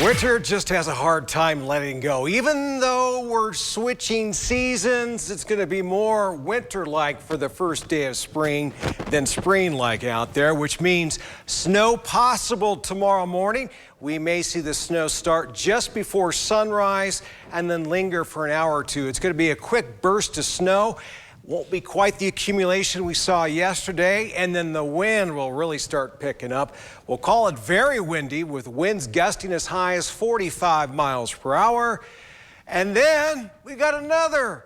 Winter just has a hard time letting go. Even though we're switching seasons, it's going to be more winter-like for the first day of spring than spring-like out there, which means snow possible tomorrow morning. We may see the snow start just before sunrise and then linger for an hour or two. It's going to be a quick burst of snow. Won't be quite the accumulation we saw yesterday, and then the wind will really start picking up. We'll call it very windy with winds gusting as high as 45 miles per hour. And then we got another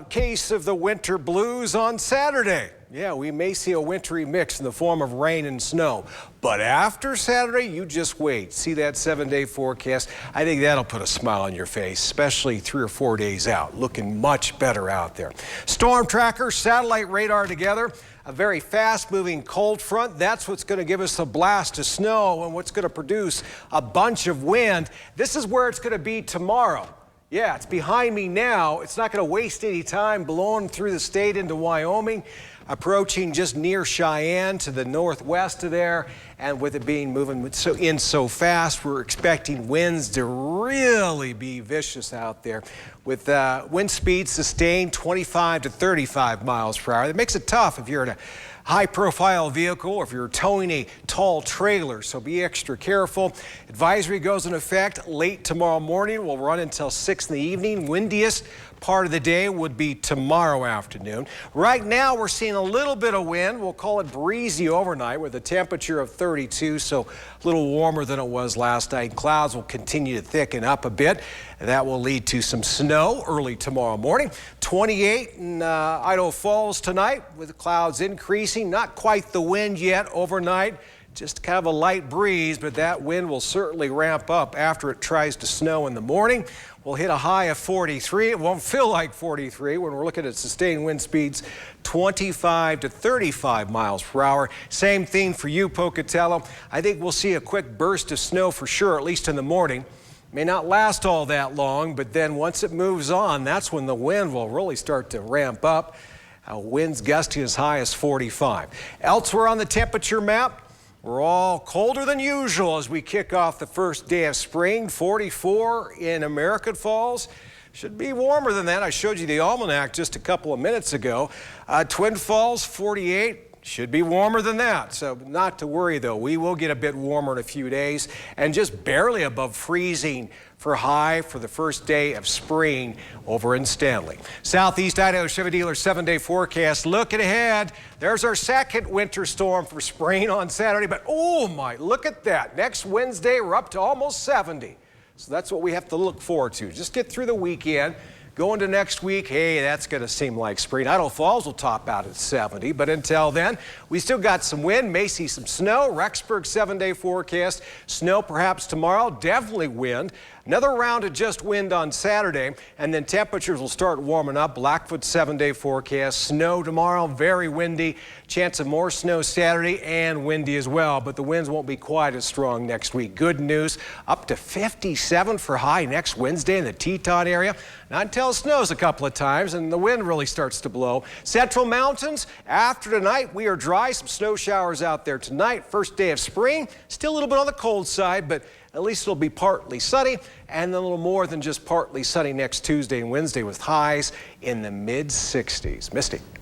case of the winter blues on Saturday. Yeah, we may see a wintry mix in the form of rain and snow. But after Saturday, you just wait. See that 7-day forecast? I think that'll put a smile on your face, especially 3 or 4 days out. Looking much better out there. Storm tracker, satellite radar together. A very fast-moving cold front. That's what's going to give us a blast of snow and what's going to produce a bunch of wind. This is where it's going to be tomorrow. Yeah, it's behind me now. It's not going to waste any time blowing through the state into Wyoming, approaching just near Cheyenne to the northwest of there. And with it being moving so fast, we're expecting winds to really be vicious out there with wind speeds sustained 25 to 35 miles per hour. That makes it tough if you're in a high-profile vehicle or if you're towing a tall trailer, so be extra careful. Advisory goes in effect late tomorrow morning. Will run until 6 in the evening. Windiest part of the day would be tomorrow afternoon. Right now, we're seeing a little bit of wind. We'll call it breezy overnight with a temperature of 32, so a little warmer than it was last night. Clouds will continue to thicken up a bit, and that will lead to some snow early tomorrow morning. 28 in Idaho Falls tonight with the clouds increasing. Not quite the wind yet overnight. Just kind of a light breeze, but that wind will certainly ramp up after it tries to snow in the morning. We'll hit a high of 43. It won't feel like 43 when we're looking at sustained wind speeds 25 to 35 miles per hour. Same thing for you, Pocatello. I think we'll see a quick burst of snow for sure, at least in the morning. May not last all that long, but then once it moves on, that's when the wind will really start to ramp up. Winds gusting as high as 45. Elsewhere on the temperature map, we're all colder than usual as we kick off the first day of spring. 44 in American Falls. Should be warmer than that. I showed you the almanac just a couple of minutes ago. Twin Falls, 48. Should be warmer than that, so not to worry though. We will get a bit warmer in a few days and just barely above freezing for high for the first day of spring over in Stanley. Southeast Idaho Chevy Dealer 7-day forecast. Looking ahead, there's our second winter storm for spring on Saturday, but oh my, look at that. Next Wednesday, we're up to almost 70. So that's what we have to look forward to. Just get through the weekend. Going to next week, hey, that's going to seem like spring. Idaho Falls will top out at 70, but until then, we still got some wind, may see some snow. Rexburg 7-day forecast. Snow perhaps tomorrow, definitely wind. Another round of just wind on Saturday, and then temperatures will start warming up. Blackfoot 7-day forecast. Snow tomorrow, very windy. Chance of more snow Saturday and windy as well, but the winds won't be quite as strong next week. Good news, up to 57 for high next Wednesday in the Teton area. Not until it snows a couple of times and the wind really starts to blow. Central Mountains, after tonight, we are dry. Some snow showers out there tonight. First day of spring. Still a little bit on the cold side, but at least it'll be partly sunny and a little more than just partly sunny next Tuesday and Wednesday with highs in the mid-60s. Misty.